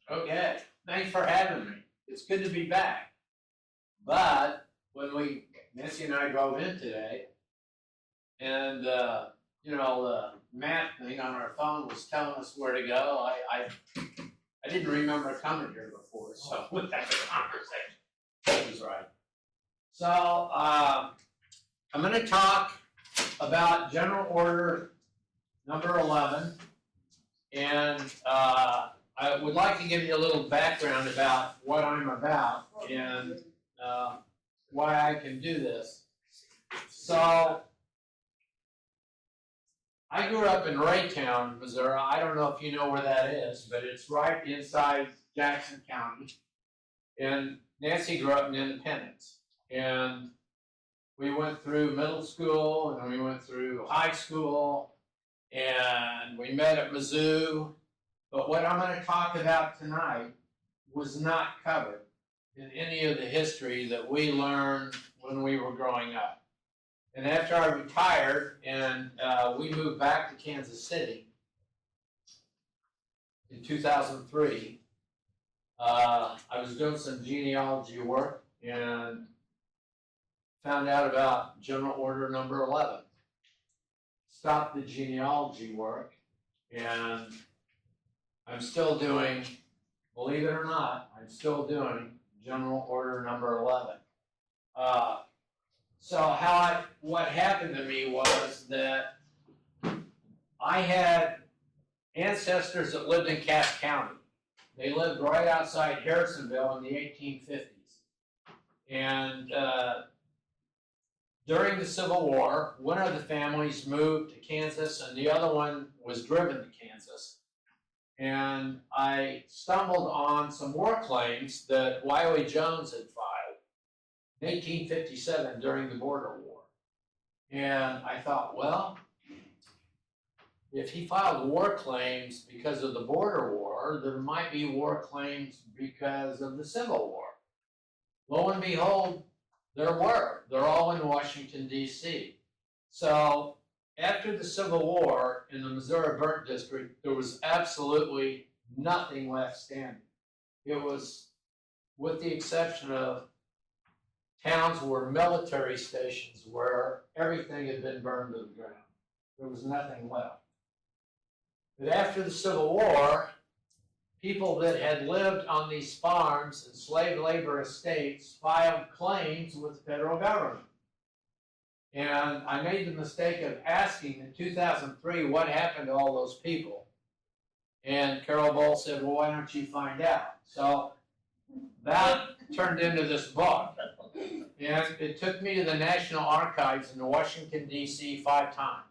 Okay, thanks for having me. It's good to be back. But when Nancy and I drove in today, and the map thing on our phone was telling us where to go, I didn't remember coming here before, so with that conversation, that was right. So I'm going to talk about General Order number 11, and I would like to give you a little background about what I'm about and why I can do this. So, I grew up in Raytown, Missouri. I don't know if you know where that is, but it's right inside Jackson County. And Nancy grew up in Independence. And we went through middle school, and we went through high school, and we met at Mizzou. But what I'm going to talk about tonight was not covered in any of the history that we learned when we were growing up. And after I retired and we moved back to Kansas City in 2003, I was doing some genealogy work and found out about General Order number 11. Stopped the genealogy work, and I'm still doing, believe it or not, I'm still doing General Order number 11. So what happened to me was that I had ancestors that lived in Cass County. They lived right outside Harrisonville in the 1850s. And during the Civil War, one of the families moved to Kansas and the other one was driven to Kansas. And I stumbled on some war claims that Wiley Jones had filed in 1857 during the Border War. And I thought, well, if he filed war claims because of the Border War, there might be war claims because of the Civil War. Lo and behold, there were. They're all in Washington, D.C. So after the Civil War in the Missouri Burnt District, there was absolutely nothing left standing. It was, with the exception of towns were military stations where everything had been burned to the ground. There was nothing left. But after the Civil War, people that had lived on these farms and slave labor estates filed claims with the federal government. And I made the mistake of asking in 2003 what happened to all those people. And Carol Bull said, well, why don't you find out? So that turned into this book. And it took me to the National Archives in Washington, D.C. 5 times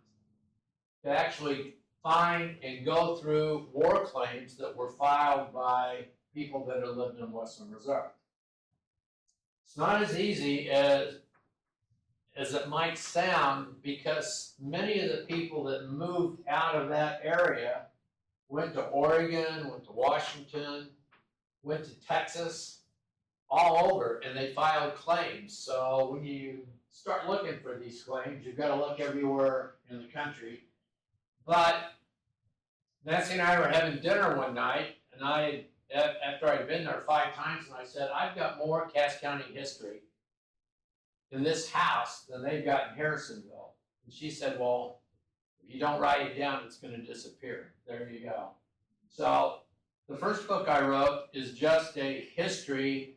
to actually find and go through war claims that were filed by people that had lived in Western Missouri. It's not as easy as it might sound, because many of the people that moved out of that area went to Oregon, went to Washington, went to Texas, all over, and they filed claims. So when you start looking for these claims, you've got to look everywhere in the country. But Nancy and I were having dinner one night, and after I'd been there 5 times, and I said, I've got more Cass County history in this house than they've got in Harrisonville. And she said, well, if you don't write it down, it's going to disappear. There you go. So the first book I wrote is just a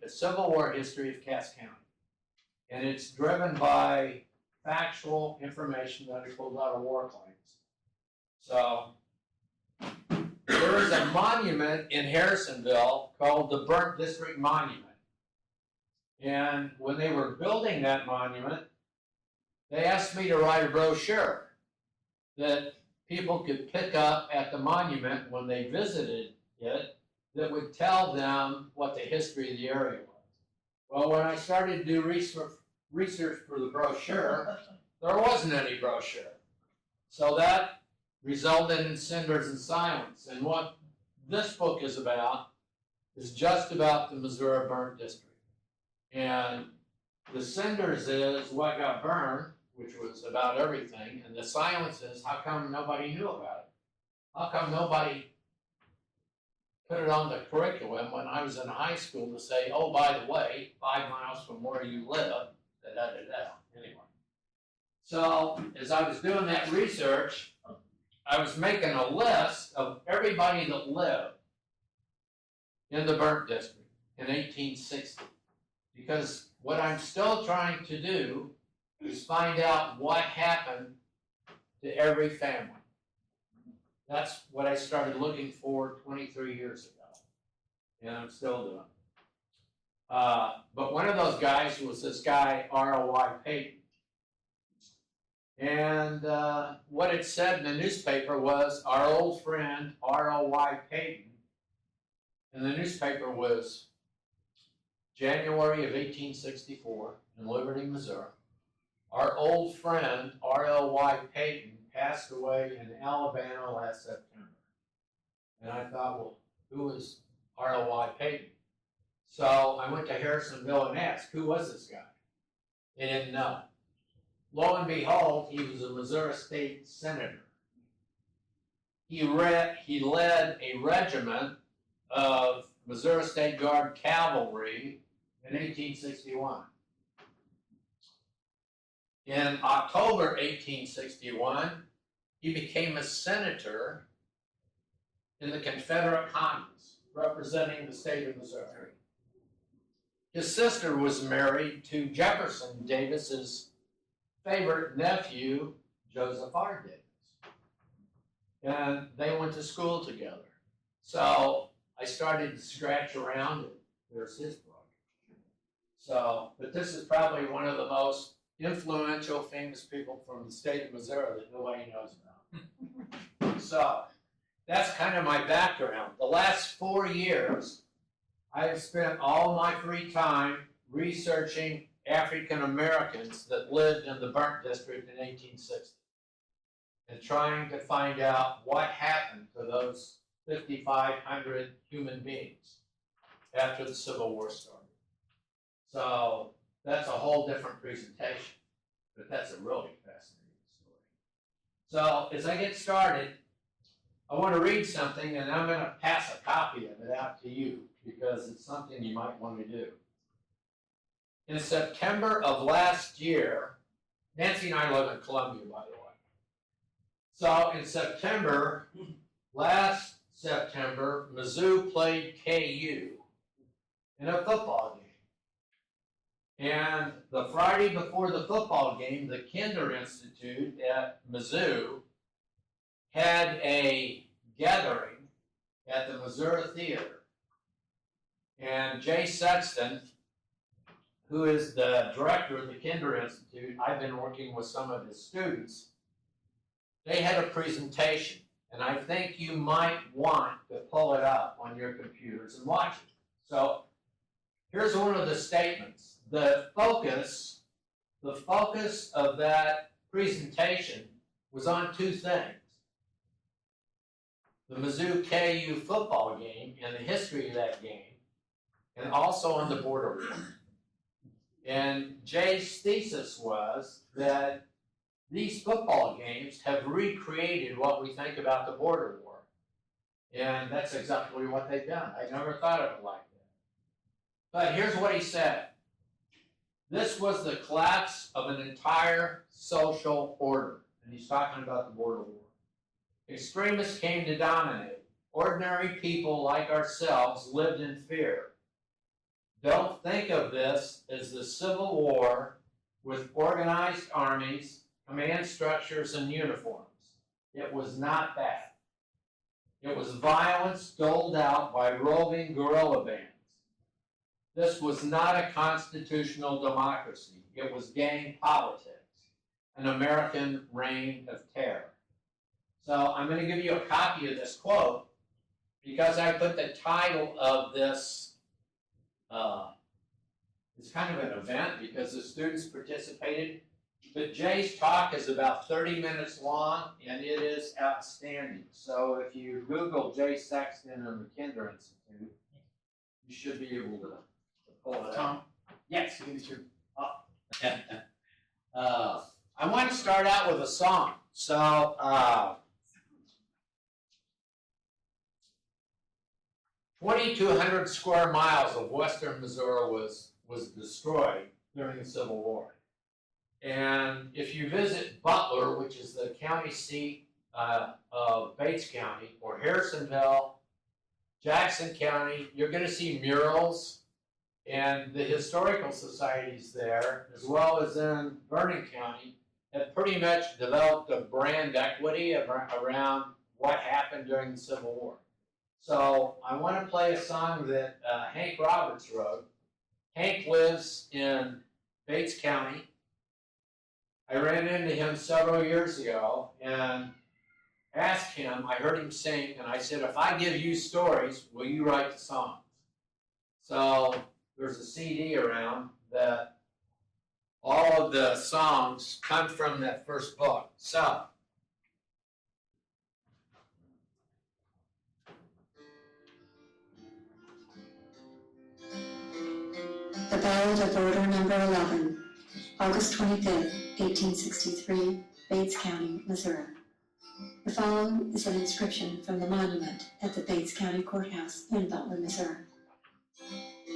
Civil War history of Cass County. And it's driven by factual information that I pulled out of war claims. So there is a monument in Harrisonville called the Burnt District Monument. And when they were building that monument, they asked me to write a brochure that people could pick up at the monument when they visited it, that would tell them what the history of the area was. Well, when I started to do research for the brochure, there wasn't any brochure. So that resulted in Cinders and Silence. And what this book is just about the Missouri Burnt District. And the Cinders is what got burned, which was about everything, and the Silence is how come nobody knew about it? How come nobody put it on the curriculum when I was in high school to say, oh, by the way, 5 miles from where you live, da-da-da-da, anyway. So as I was doing that research, I was making a list of everybody that lived in the burnt district in 1860. Because what I'm still trying to do is find out what happened to every family. That's what I started looking for 23 years ago, and I'm still doing. But one of those guys was this guy, R.L.Y. Peyton. And what it said in the newspaper was, our old friend, R.L.Y. Peyton, and the newspaper was January of 1864 in Liberty, Missouri. Our old friend, R.L.Y. Peyton, passed away in Alabama last September. And I thought, well, who was R.L.Y. Peyton? So I went to Harrisonville and asked, who was this guy? They didn't know. Lo and behold, he was a Missouri State Senator. He led a regiment of Missouri State Guard cavalry in 1861. In October 1861, he became a senator in the Confederate Congress, representing the state of Missouri. His sister was married to Jefferson Davis's favorite nephew, Joseph R. Davis. And they went to school together. So I started to scratch around and there's his book. So, but this is probably one of the most influential, famous people from the state of Missouri that nobody knows about. So that's kind of my background. The last 4 years, I've spent all my free time researching African Americans that lived in the burnt district in 1860 and trying to find out what happened to those 5,500 human beings after the Civil War started. So that's a whole different presentation, but that's a really fascinating story. So as I get started, I want to read something, and I'm going to pass a copy of it out to you because it's something you might want to do. In September of last year, Nancy and I live in Columbia, by the way. So in last September, Mizzou played KU in a football game. And the Friday before the football game, the Kinder Institute at Mizzou had a gathering at the Missouri Theater. And Jay Sexton, who is the director of the Kinder Institute, I've been working with some of his students, they had a presentation. And I think you might want to pull it up on your computers and watch it. So here's one of the statements. The focus of that presentation was on two things. The Mizzou KU football game and the history of that game, and also on the border war. And Jay's thesis was that these football games have recreated what we think about the border war. And that's exactly what they've done. I never thought of it like that. But here's what he said. This was the collapse of an entire social order. And he's talking about the border war. Extremists came to dominate. Ordinary people like ourselves lived in fear. Don't think of this as the Civil War with organized armies, command structures, and uniforms. It was not that. It was violence doled out by roving guerrilla bands. This was not a constitutional democracy. It was gang politics, an American reign of terror. So I'm going to give you a copy of this quote because I put the title of this, it's kind of an event because the students participated. But Jay's talk is about 30 minutes long, and it is outstanding. So if you Google Jay Sexton and the Kinder Institute, you should be able to pull it up. Yes, give it to I want to start out with a song. So 2,200 square miles of western Missouri was destroyed during the Civil War. And if you visit Butler, which is the county seat of Bates County, or Harrisonville, Jackson County, you're going to see murals, and the historical societies there, as well as in Vernon County, have pretty much developed a brand equity around what happened during the Civil War. So I want to play a song that Hank Roberts wrote. Hank lives in Bates County. I ran into him several years ago and asked him, I heard him sing, and I said, if I give you stories, will you write the songs? So there's a CD around that all of the songs come from that first book. So The Ballad of Order Number 11, August 25th, 1863, Bates County, Missouri. The following is an inscription from the monument at the Bates County Courthouse in Butler, Missouri.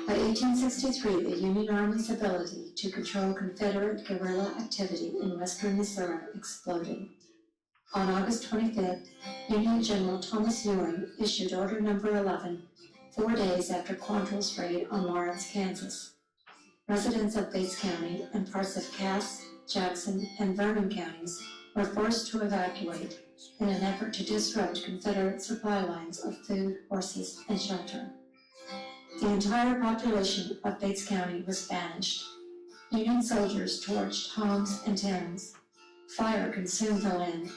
By 1863, the Union Army's ability to control Confederate guerrilla activity in western Missouri exploded. On August 25th, Union General Thomas Ewing issued Order Number 11, 4 days after Quantrill's raid on Lawrence, Kansas. Residents of Bates County and parts of Cass, Jackson, and Vernon counties were forced to evacuate in an effort to disrupt Confederate supply lines of food, horses, and shelter. The entire population of Bates County was banished. Union soldiers torched homes and towns. Fire consumed the land.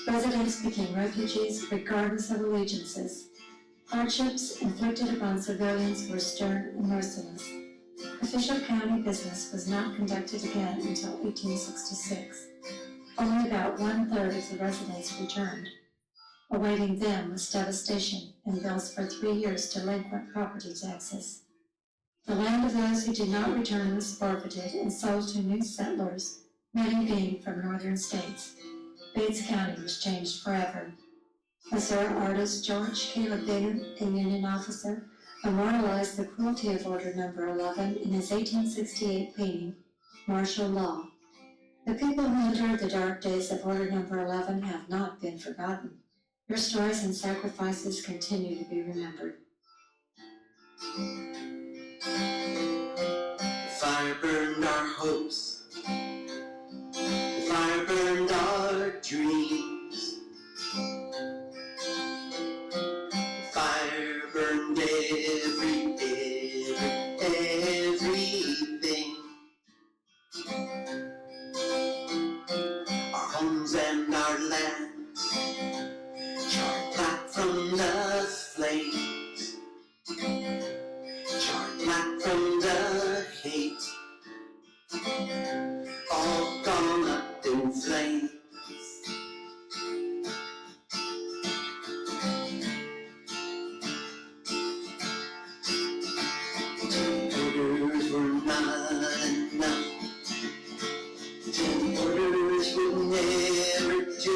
Residents became refugees regardless of allegiances. Hardships inflicted upon civilians were stern and merciless. Official county business was not conducted again until 1866. Only about 1/3 of the residents returned. Awaiting them was devastation and bills for 3 years delinquent property taxes. The land of those who did not return was forfeited and sold to new settlers, many being from northern states. Bates County was changed forever. Missouri artist George Caleb Bingham, a Union officer, memorialized the cruelty of Order Number 11 in his 1868 painting, Martial Law. The people who endured the dark days of Order Number 11 have not been forgotten. Your stories and sacrifices continue to be remembered. The fire burned our hopes. The fire burned our dreams. The fire burned everything. Our homes and our lands, charred black from the flames, charred black from the hate, all gone up in flames. Orders were not enough. 10 orders would never do.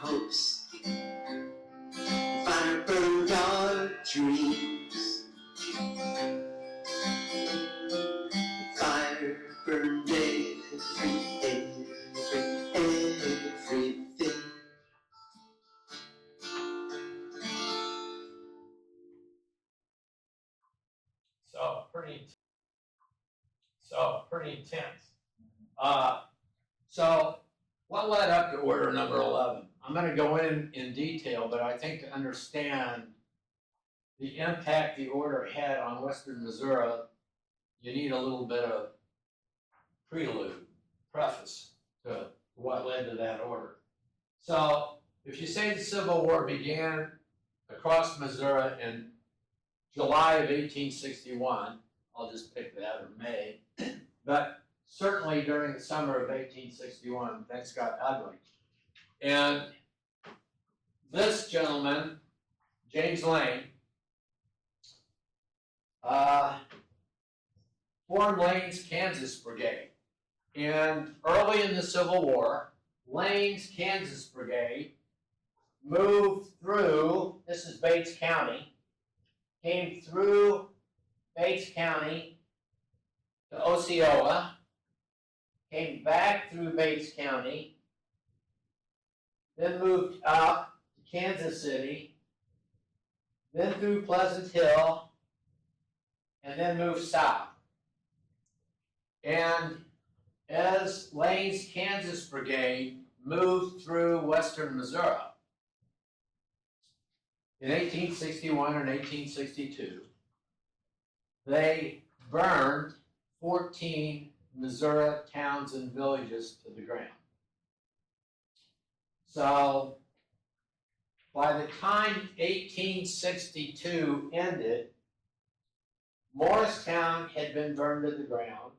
hopes. Fire burned our dreams. Fire burned everything. Pretty intense. So what led up to order number 11? I'm going to go in detail, but I think to understand the impact the order had on western Missouri, you need a little bit of preface to what led to that order. So if you say the Civil War began across Missouri in July of 1861, I'll just pick that, or May, but certainly during the summer of 1861, things got ugly. And this gentleman, James Lane, formed Lane's Kansas Brigade. And early in the Civil War, Lane's Kansas Brigade moved through, this is Bates County, came through Bates County to Osceola, came back through Bates County, then moved up to Kansas City, then through Pleasant Hill, and then moved south. And as Lane's Kansas Brigade moved through western Missouri in 1861 and 1862, they burned 14 Missouri towns and villages to the ground. So by the time 1862 ended, Morristown had been burned to the ground.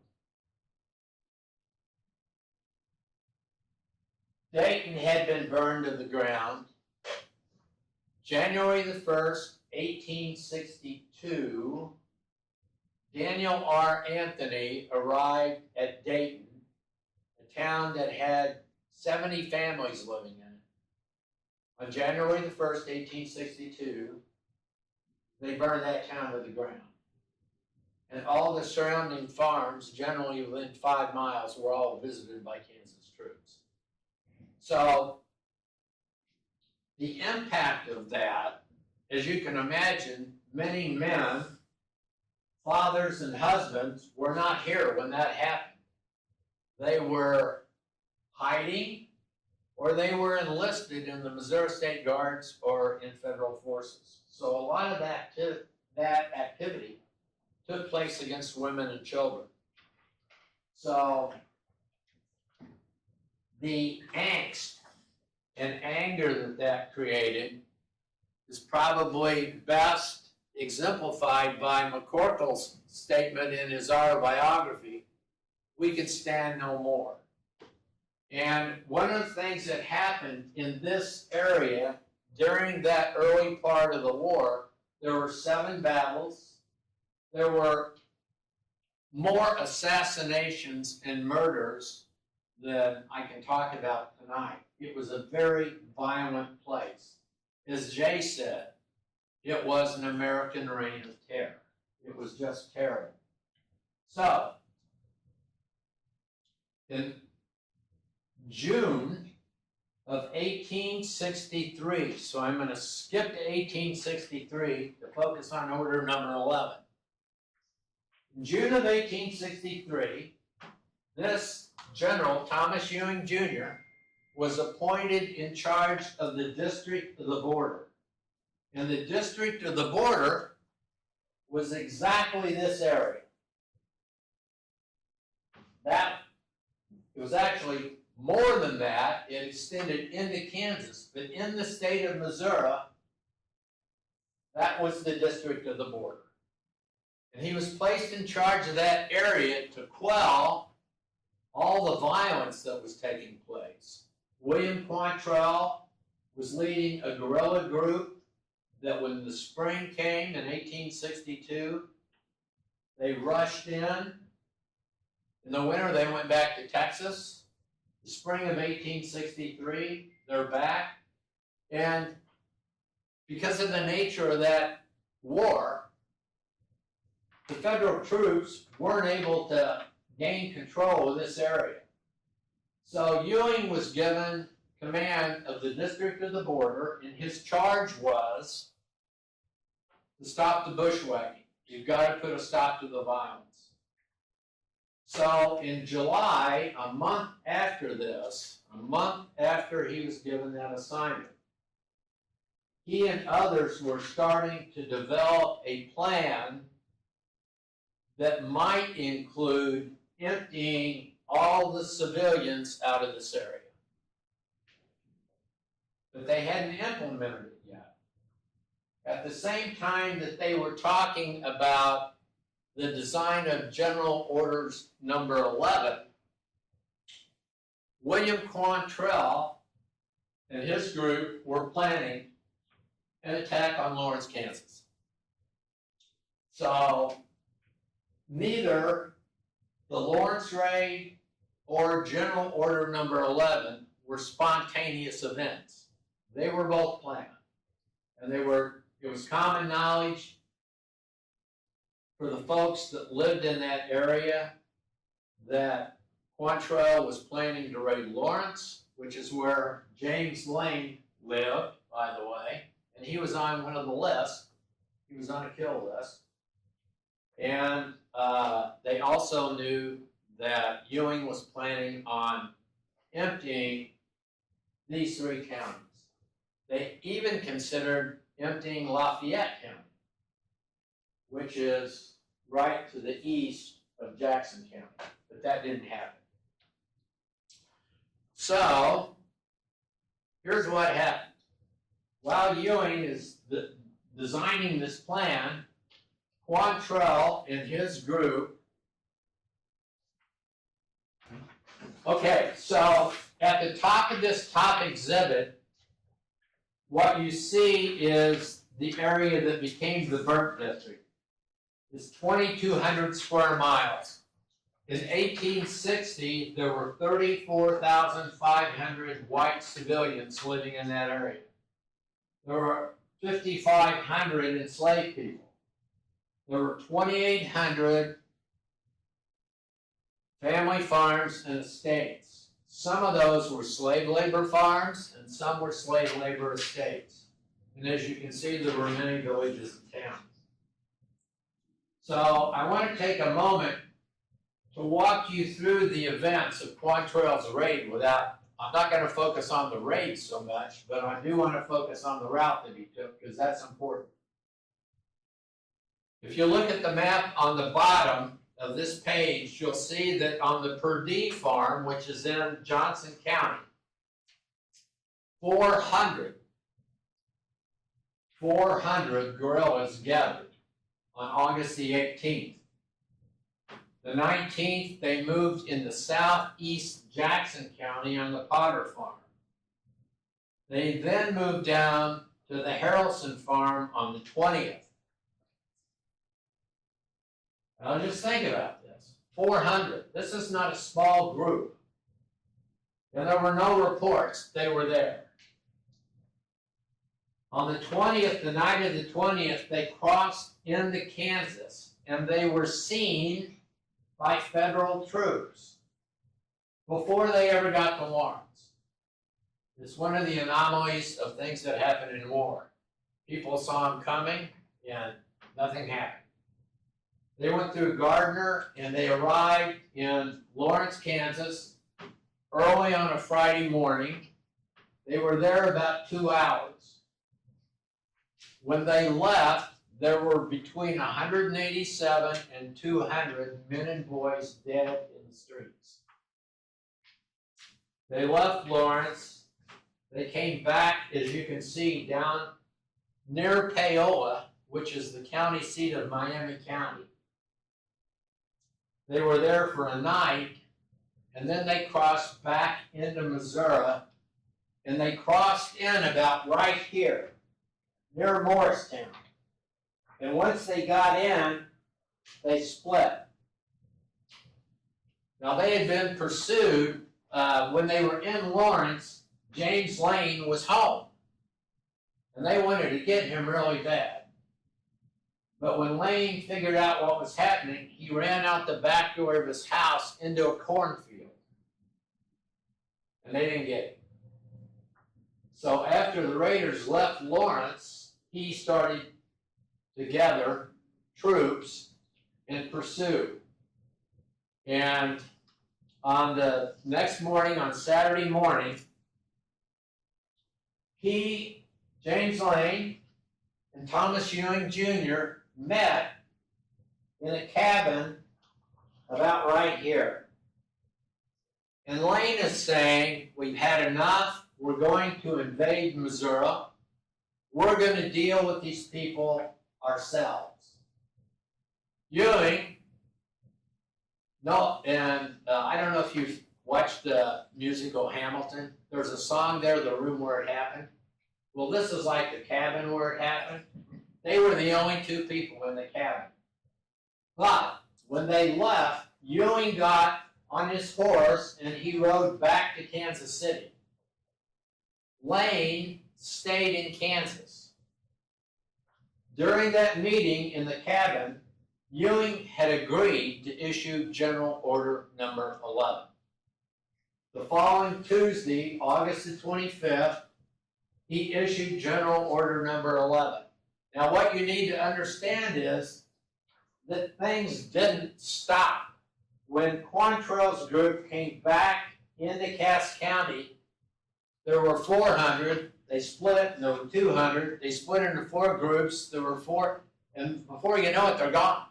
Dayton had been burned to the ground. January the 1st, 1862, Daniel R. Anthony arrived at Dayton, a town that had 70 families living in it. On January the 1st, 1862, they burned that town to the ground. And all the surrounding farms, generally within 5 miles, were all visited by Kansas troops. So the impact of that, as you can imagine, many men, fathers and husbands, were not here when that happened. They were hiding, or they were enlisted in the Missouri State Guards or in federal forces. So a lot of that activity took place against women and children. So the angst and anger that created is probably best exemplified by McCorkle's statement in his autobiography, "We can stand no more." And one of the things that happened in this area during that early part of the war, there were 7 battles. There were more assassinations and murders than I can talk about tonight. It was a very violent place. As Jay said, it was an American reign of terror. It was just terrible. So, in June of 1863, so I'm going to skip to 1863 to focus on order number 11. In June of 1863, this General Thomas Ewing Jr. was appointed in charge of the District of the Border. And the District of the Border was exactly this area. It was actually more than that. It extended into Kansas, but in the state of Missouri, that was the District of the Border. And he was placed in charge of that area to quell all the violence that was taking place. William Quantrell was leading a guerrilla group that when the spring came in 1862, they rushed in. In the winter, they went back to Texas. The spring of 1863, they're back. And because of the nature of that war, the federal troops weren't able to gain control of this area. So Ewing was given command of the district of the border, and his charge was to stop the bushwhacking. You've got to put a stop to the violence. So in July, a month after this, a month after he was given that assignment, he and others were starting to develop a plan that might include emptying all the civilians out of this area. But they hadn't implemented it yet. At the same time that they were talking about the design of General Orders number 11, William Quantrell and his group were planning an attack on Lawrence, Kansas. So neither the Lawrence raid or General Order number 11 were spontaneous events. They were both planned. And it was common knowledge for the folks that lived in that area that Quantrell was planning to raid Lawrence, which is where James Lane lived, by the way, and he was on one of the lists. He was on a kill list. And they also knew that Ewing was planning on emptying these three counties. They even considered emptying Lafayette County, which is right to the east of Jackson County, but that didn't happen. So here's what happened. While Ewing is designing this plan, Quantrell and his group. Okay, so at the top of this top exhibit, what you see is the area that became the burnt district. It's 2,200 square miles. In 1860, there were 34,500 white civilians living in that area. There were 5,500 enslaved people. There were 2,800 family farms and estates. Some of those were slave labor farms, and some were slave labor estates. And as you can see, there were many villages and towns. So I want to take a moment to walk you through the events of Quantrell's raid I'm not going to focus on the raid so much, but I do want to focus on the route that he took, because that's important. If you look at the map on the bottom of this page, you'll see that on the Perdee farm, which is in Johnson County, 400 guerrillas gathered on August the 18th. The 19th, they moved into southeast Jackson County on the Potter farm. They then moved down to the Harrelson farm on the 20th. Now just think about this, 400. This is not a small group. And there were no reports they were there. On the 20th, the night of the 20th, they crossed into Kansas, and they were seen by federal troops before they ever got to Lawrence. It's one of the anomalies of things that happen in war. People saw them coming, and nothing happened. They went through Gardner, and they arrived in Lawrence, Kansas, early on a Friday morning. They were there about 2 hours. When they left, there were between 187 and 200 men and boys dead in the streets. They left Lawrence. They came back, as you can see, down near Paola, which is the county seat of Miami County. They were there for a night, and then they crossed back into Missouri, and they crossed in about right here, near Morristown. And once they got in, they split. Now, they had been pursued when they were in Lawrence. James Lane was home. and they wanted to get him really bad. But when Lane figured out what was happening, he ran out the back door of his house into a cornfield. And they didn't get him. So after the Raiders left Lawrence, he started to gather troops and pursue. And on the next morning, on Saturday morning, James Lane, and Thomas Ewing Jr. met in a cabin about right here. And Lane is saying, we've had enough. We're going to invade Missouri. We're going to deal with these people ourselves. Ewing, no, and I don't know if you've watched the musical Hamilton. There's a song there, The Room Where It Happened. Well, this is like the cabin where it happened. They were the only two people in the cabin. But when they left, Ewing got on his horse and he rode back to Kansas City. Lane stayed in Kansas. During that meeting in the cabin, Ewing had agreed to issue General Order Number 11. The following Tuesday, August the 25th, he issued General Order Number 11. Now, what you need to understand is that things didn't stop. When Quantrill's group came back into Cass County, there were 400. They split, and there were 200. They split into 4 groups. There were 4, and before you know it, they're gone.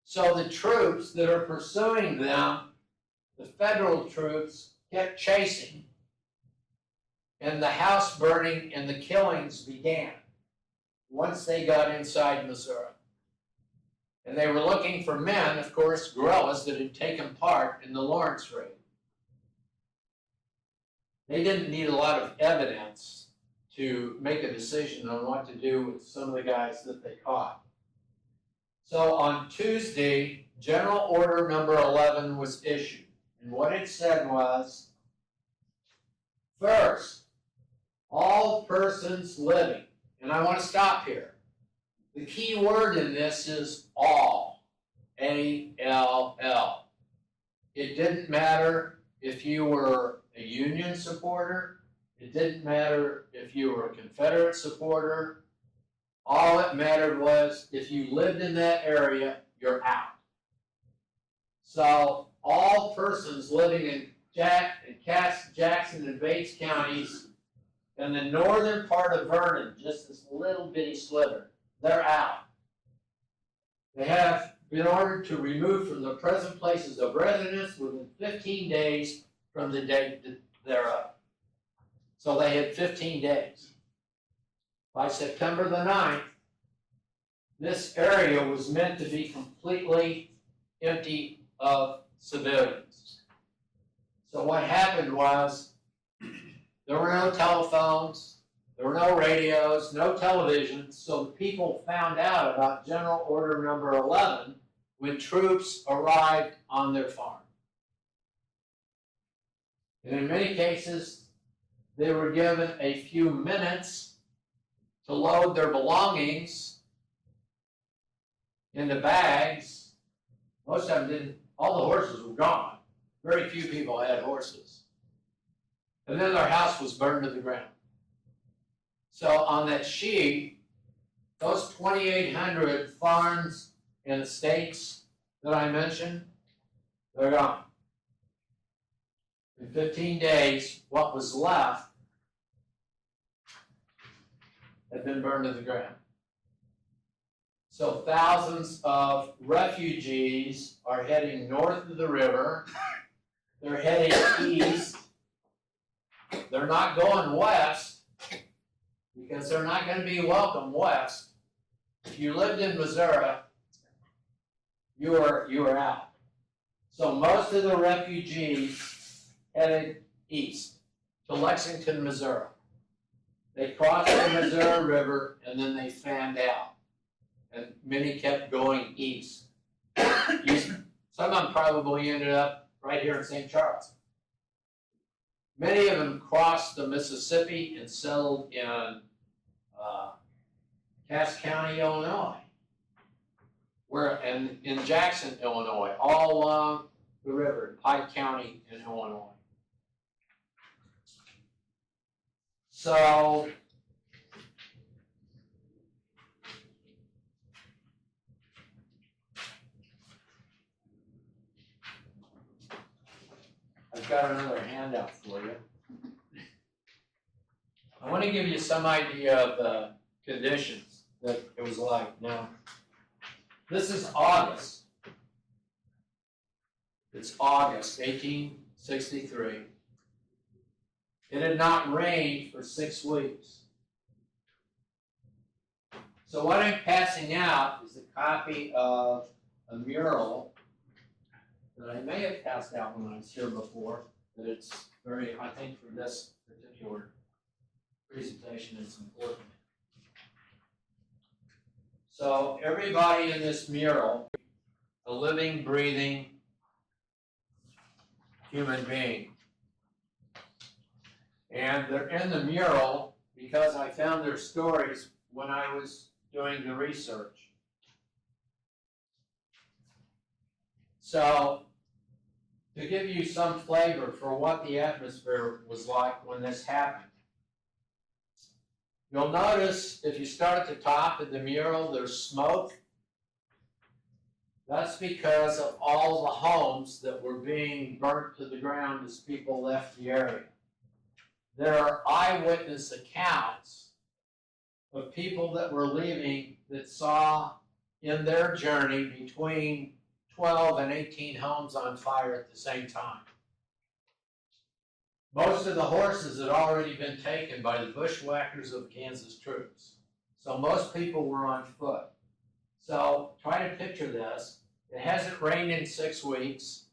So the troops that are pursuing them, the federal troops, kept chasing. And the house burning and the killings began once they got inside Missouri. And they were looking for men, of course, guerrillas that had taken part in the Lawrence raid. They didn't need a lot of evidence to make a decision on what to do with some of the guys that they caught. So on Tuesday, General Order Number 11 was issued. And what it said was, first, all persons living, and I want to stop here. The key word in this is all, A-L-L. It didn't matter if you were a Union supporter. It didn't matter if you were a Confederate supporter. All that mattered was if you lived in that area, you're out. So all persons living in Jackson and Bates counties in the northern part of Vernon, just this little bitty sliver, they're out. They have been ordered to remove from the present places of residence within 15 days from the date thereof. So they had 15 days. By September the 9th, this area was meant to be completely empty of civilians. So what happened was, there were no telephones, there were no radios, no television, so the people found out about General Order Number 11 when troops arrived on their farm. And in many cases, they were given a few minutes to load their belongings into bags. Most of them didn't, all the horses were gone. Very few people had horses. And then their house was burned to the ground. So on that sheet, those 2,800 farms and estates that I mentioned, they're gone. In 15 days, what was left had been burned to the ground. So thousands of refugees are heading north of the river. They're heading east. They're not going west because they're not going to be welcome west. If you lived in Missouri, you were out. So most of the refugees headed east to Lexington, Missouri. They crossed the Missouri River and then they fanned out. And many kept going east. Some of them probably ended up right here in St. Charles. Many of them crossed the Mississippi and settled in Cass County, Illinois. And in Jackson, Illinois, all along the river, in Pike County in Illinois. So I've got another handout for you. I want to give you some idea of the conditions that it was like. Now, this is August. It's August 1863. It had not rained for 6 weeks. So what I'm passing out is a copy of a mural that I may have passed out when I was here before, but it's very, I think for this particular presentation, it's important. So everybody in this mural, a living, breathing human being. And they're in the mural because I found their stories when I was doing the research. So, to give you some flavor for what the atmosphere was like when this happened, you'll notice if you start at the top of the mural, there's smoke. That's because of all the homes that were being burnt to the ground as people left the area. There are eyewitness accounts of people that were leaving that saw in their journey between 12 and 18 homes on fire at the same time. Most of the horses had already been taken by the bushwhackers of Kansas troops. So most people were on foot. So try to picture this. It hasn't rained in 6 weeks.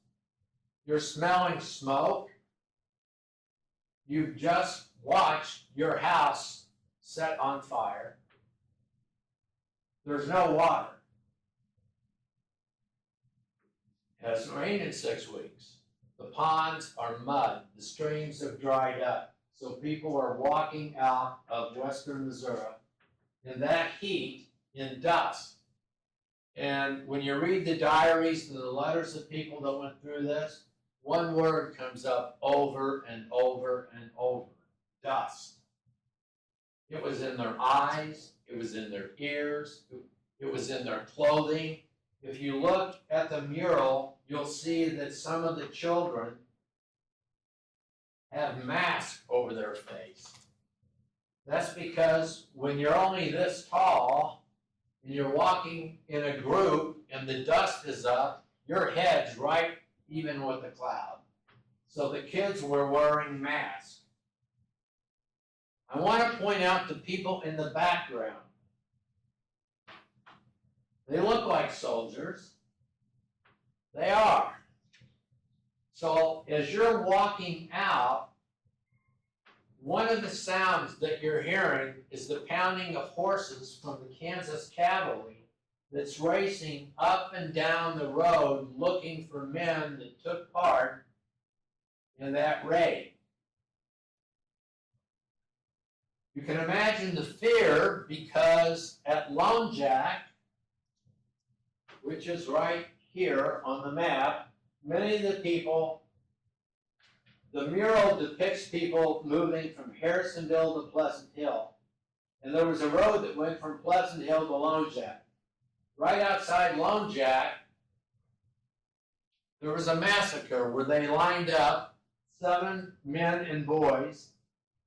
You're smelling smoke. You've just watched your house set on fire. There's no water. It hasn't rained in 6 weeks. The ponds are mud. The streams have dried up. So people are walking out of western Missouri in that heat, in dust. And when you read the diaries and the letters of people that went through this, one word comes up over and over and over: dust. It was in their eyes, it was in their ears, it was in their clothing. If you look at the mural, you'll see that some of the children have masks over their face. That's because when you're only this tall and you're walking in a group and the dust is up, your head's right even with the cloud. So the kids were wearing masks. I want to point out the people in the background. They look like soldiers. They are. So as you're walking out, one of the sounds that you're hearing is the pounding of horses from the Kansas cavalry that's racing up and down the road looking for men that took part in that raid. You can imagine the fear because at Lone Jack, which is right here on the map, many of the people, the mural depicts people moving from Harrisonville to Pleasant Hill. And there was a road that went from Pleasant Hill to Lone Jack. Right outside Lone Jack, there was a massacre where they lined up 7 men and boys.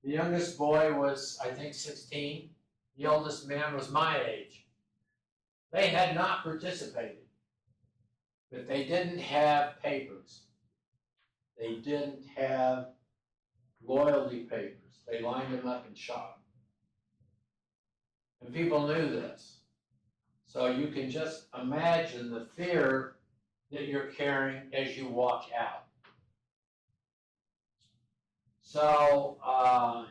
The youngest boy was, I think, 16. The oldest man was my age. They had not participated, but they didn't have papers. They didn't have loyalty papers. They lined them up and shot them. And people knew this. So you can just imagine the fear that you're carrying as you walk out. So I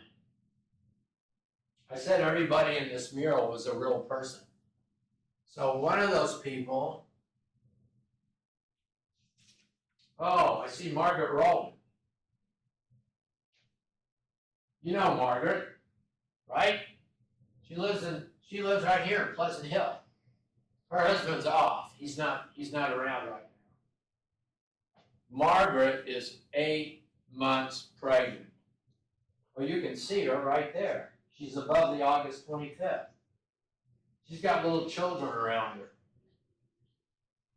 said everybody in this mural was a real person. So one of those people, oh, I see Margaret Rowland. You know Margaret, right? She lives right here in Pleasant Hill. Her husband's off. He's not around right now. Margaret is 8 months pregnant. Well, you can see her right there. She's above the August 25th. She's got little children around her.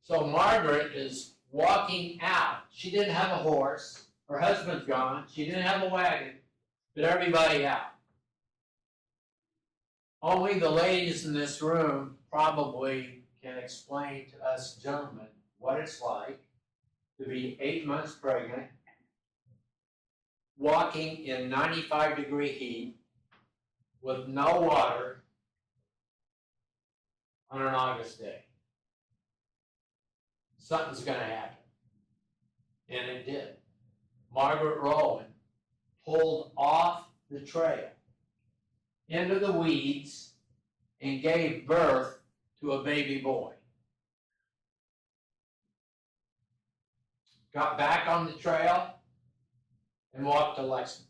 So Margaret is walking out. She didn't have a horse. Her husband's gone. She didn't have a wagon, but everybody out. Only the ladies in this room probably can explain to us gentlemen what it's like to be 8 months pregnant, walking in 95-degree heat with no water on an August day. Something's going to happen. And it did. Margaret Rowan pulled off the trail into the weeds and gave birth to a baby boy. Got back on the trail and walked to Lexington.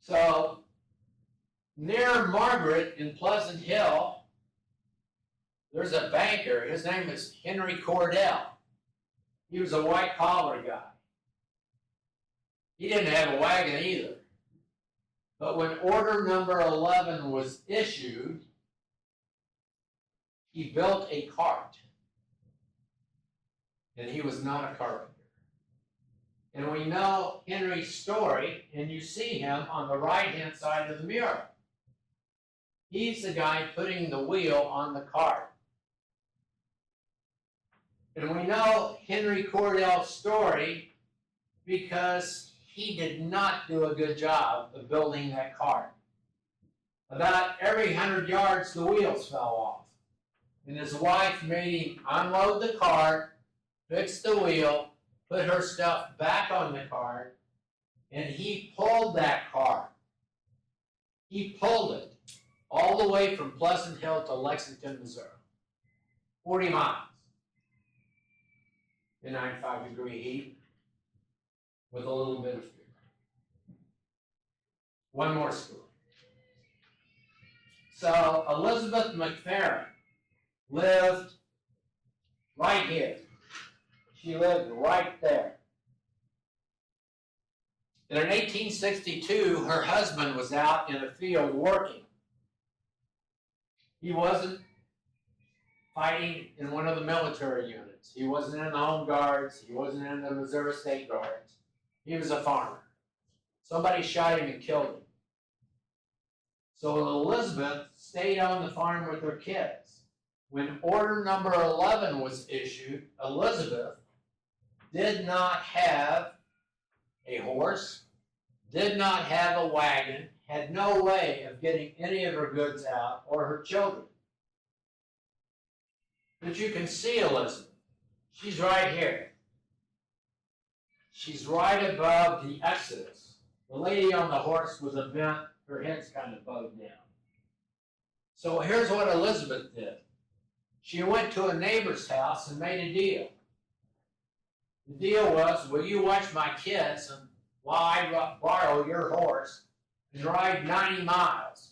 So, near Margaret in Pleasant Hill, there's a banker. His name is Henry Cordell. He was a white-collar guy. He didn't have a wagon either. But when order number 11 was issued, he built a cart. And he was not a carpenter. And we know Henry's story, and you see him on the right-hand side of the mural. He's the guy putting the wheel on the cart. And we know Henry Cordell's story because he did not do a good job of building that cart. About every 100 yards, the wheels fell off. And his wife made him unload the cart, fix the wheel, put her stuff back on the cart, and he pulled that cart. He pulled it all the way from Pleasant Hill to Lexington, Missouri. 40 miles in 95-degree heat with a little bit of fear. One more story. So Elizabeth McFerrin lived right here. She lived right there. And in 1862, her husband was out in a field working. He wasn't fighting in one of the military units. He wasn't in the Home Guards. He wasn't in the Missouri State Guards. He was a farmer. Somebody shot him and killed him. So Elizabeth stayed on the farm with her kids. When order number 11 was issued, Elizabeth did not have a horse, did not have a wagon, had no way of getting any of her goods out or her children. But you can see Elizabeth. She's right here. She's right above the Exodus. The lady on the horse was a bent, her head's kind of bowed down. So here's what Elizabeth did. She went to a neighbor's house and made a deal. The deal was, will you watch my kids and while I borrow your horse and ride 90 miles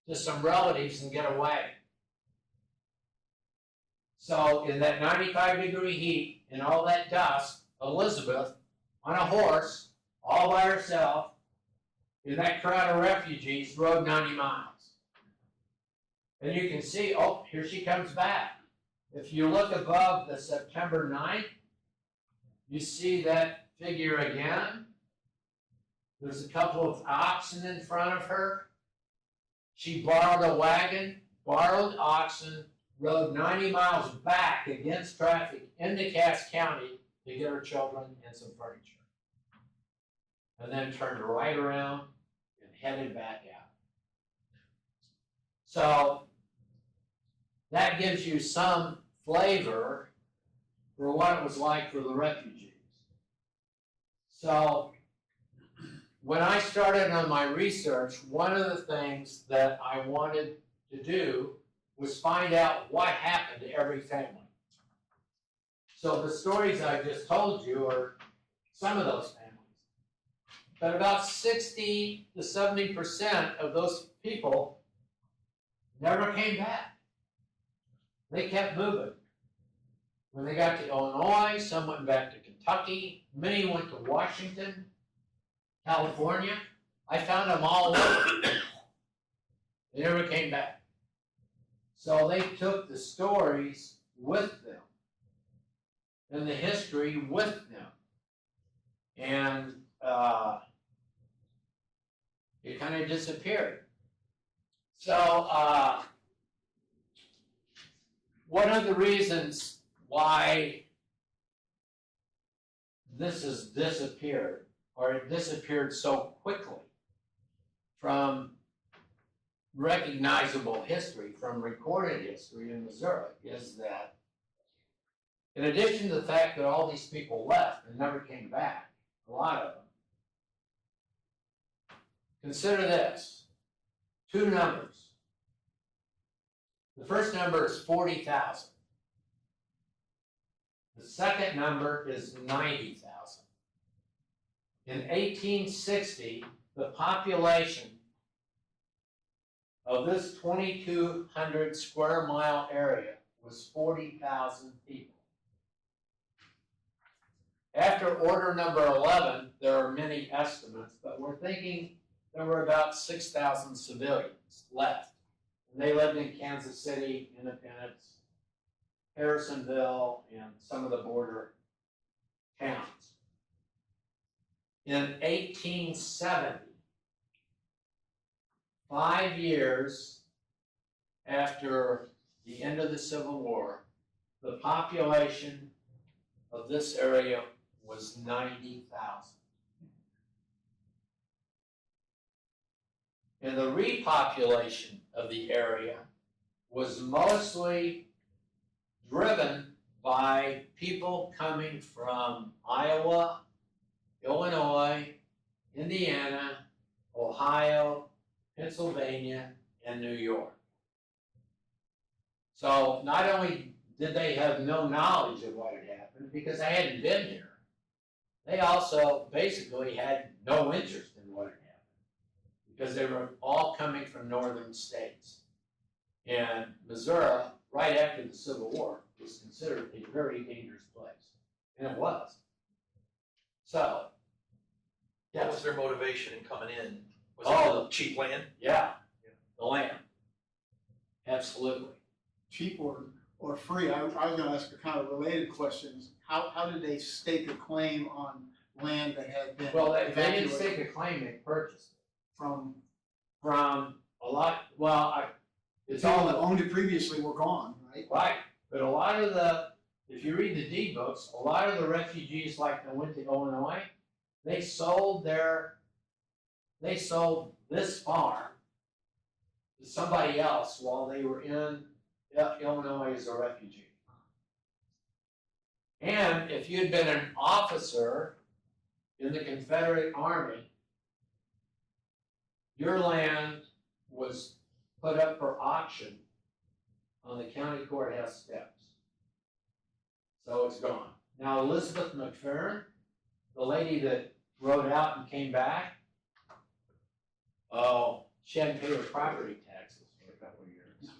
to some relatives and get a wagon. So in that 95-degree heat and all that dust, Elizabeth, on a horse, all by herself, in that crowd of refugees, rode 90 miles. And you can see, oh, here she comes back. If you look above the September 9th, you see that figure again. There's a couple of oxen in front of her. She borrowed a wagon, borrowed oxen, rode 90 miles back against traffic into Cass County to get her children and some furniture. And then turned right around and headed back out. So that gives you some flavor for what it was like for the refugees. So when I started on my research, one of the things that I wanted to do was find out what happened to every family. So the stories I just told you are some of those families. But about 60 to 70% of those people never came back. They kept moving. When they got to Illinois, some went back to Kentucky, many went to Washington, California. I found them all over. They never came back. So they took the stories with them and the history with them. And it kind of disappeared. So one of the reasons why this has disappeared, or it disappeared so quickly from recognizable history, from recorded history in Missouri, is that in addition to the fact that all these people left and never came back, a lot of them, consider this, two numbers. The first number is 40,000. The second number is 90,000. In 1860, the population of this 2,200 square mile area was 40,000 people. After order number 11, there are many estimates, but we're thinking there were about 6,000 civilians left. And they lived in Kansas City, Independence, Harrisonville, and some of the border towns. In 1870, 5 years after the end of the Civil War, the population of this area was 90,000. And the repopulation of the area was mostly driven by people coming from Iowa, Illinois, Indiana, Ohio, Pennsylvania, and New York. So not only did they have no knowledge of what had happened because they hadn't been here, they also basically had no interest in what had happened because they were all coming from northern states. And Missouri, right after the Civil War, was considered a very dangerous place. And it was. So, What was their motivation in coming in? Was Oh. it cheap land? yeah, the land. Absolutely. Cheap or free? I was gonna ask a kind of related questions. How did they stake a claim on land that had been Well, they didn't evacuated stake a claim, they purchased it from from a lot, well, it's people that all, owned it previously were gone, right? right, but a lot of the, if you read the deed books, a lot of the refugees like that went to Illinois, they sold this farm to somebody else while they were in Illinois as a refugee. And if you'd been an officer in the Confederate Army, your land was put up for auction on the county courthouse steps. So it's gone. Now Elizabeth McFerrin, the lady that rode out and came back, oh, she hadn't paid her property taxes for a couple of years.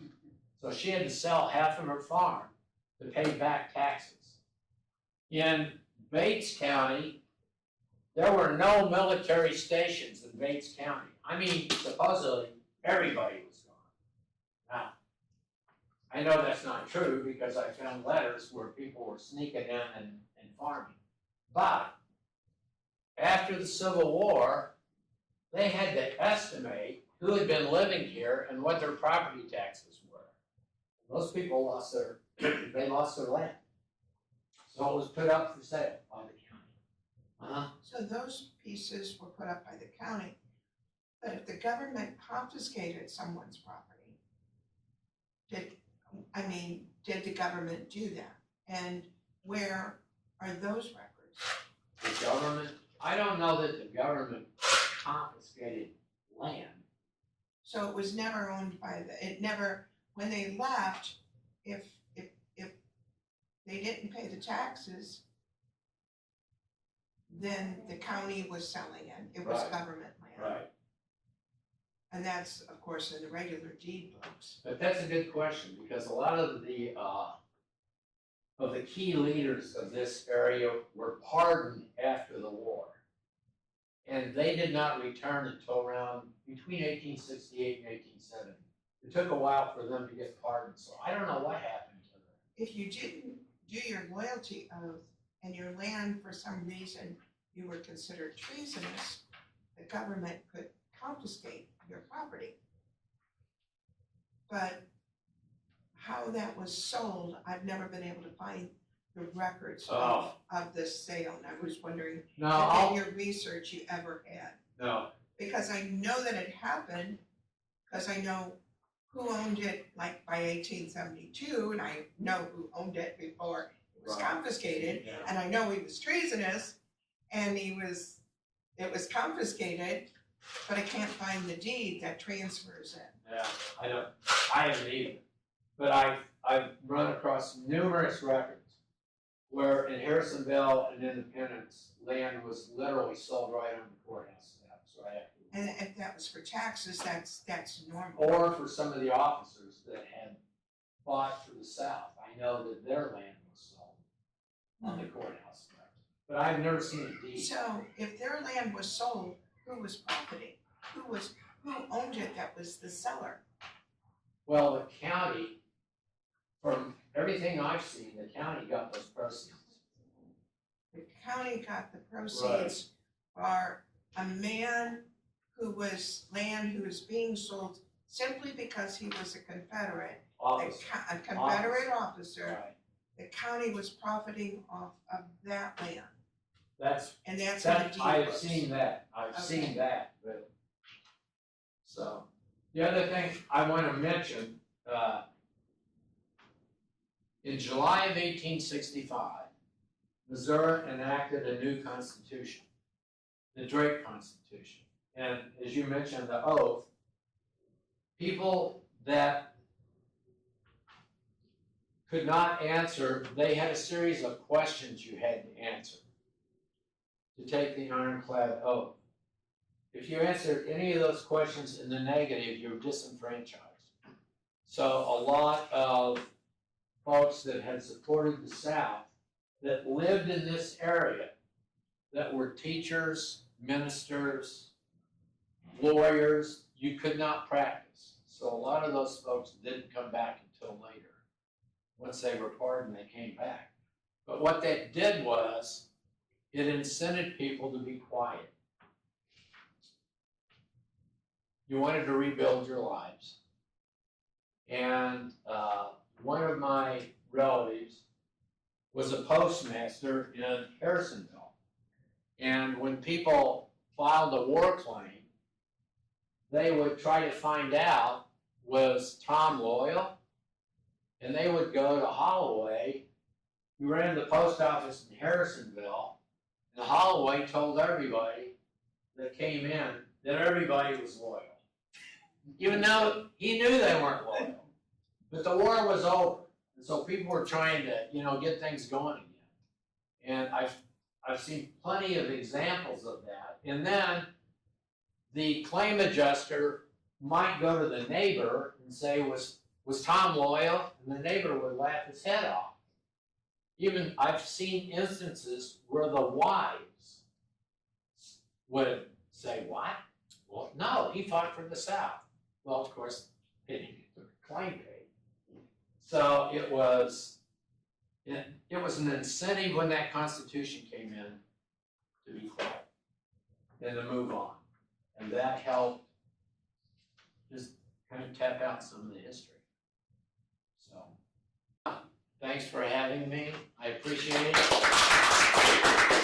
So she had to sell half of her farm to pay back taxes. In Bates County, there were no military stations in Bates County. I mean, supposedly, everybody was gone. Now, I know that's not true because I found letters where people were sneaking in and farming. But after the Civil War, they had to estimate who had been living here and what their property taxes were. Most people lost their land. So it was put up for sale by the county. So those pieces were put up by the county, but if the government confiscated someone's property, did the government do that? And where are those records? The government, I don't know that the government confiscated land. So it was never owned by when they left, if they didn't pay the taxes, then the county was selling it, it was Right. government land. And that's, of course, in the regular deed books. But that's a good question, because a lot of the key leaders of this area were pardoned after the war. And they did not return until around between 1868 and 1870. It took a while for them to get pardoned, so I don't know what happened to them. If you didn't do your loyalty oath and your land, for some reason, you were considered treasonous, the government could confiscate your property. But how that was sold, I've never been able to find the records of this sale, and I was wondering if in your research you ever had. No. Because I know that it happened, because I know who owned it like by 1872, and I know who owned it before it was confiscated, Yeah. and I know he was treasonous, and it was confiscated, but I can't find the deed that transfers it. Yeah, I haven't either. But I've run across numerous records where in Harrisonville and Independence, land was literally sold right on the courthouse steps, right after. And if that was for taxes, that's normal. Or for some of the officers that had fought for the South, I know that their land was sold on the courthouse steps. But I've never seen a deed. So if their land was sold, who was profiting? Who owned it that was the seller? Well, the county, from everything I've seen, the county got those proceeds. The county got the proceeds for a man who was being sold simply because he was a Confederate, Office. a Confederate officer. Right. The county was profiting off of that land, That's and that's in the deed I've books. seen that, I've Okay. seen that, but, so. The other thing I want to mention, in July of 1865, Missouri enacted a new constitution, the Drake Constitution. And as you mentioned, the oath, people that could not answer, they had a series of questions you had to answer to take the ironclad oath. If you answered any of those questions in the negative, you're disenfranchised. So a lot of folks that had supported the South that lived in this area, that were teachers, ministers, lawyers, you could not practice. So a lot of those folks didn't come back until later. Once they were pardoned, they came back. But what that did was, it incented people to be quiet. You wanted to rebuild your lives. And one of my relatives was a postmaster in Harrisonville. And when people filed a war claim, they would try to find out, was Tom loyal? And they would go to Holloway, who ran the post office in Harrisonville, and Holloway told everybody that came in that everybody was loyal. Even though he knew they weren't loyal. But the war was over. And so people were trying to, get things going again. And I've seen plenty of examples of that. And then the claim adjuster might go to the neighbor and say, was Tom loyal? And the neighbor would laugh his head off. Even I've seen instances where the wives would say, what? Well, no, he fought for the South. Well, of course, they didn't get their claim paid. So it was an incentive when that Constitution came in to be quiet and to move on. And that helped just kind of tap out some of the history. So, thanks for having me. I appreciate it.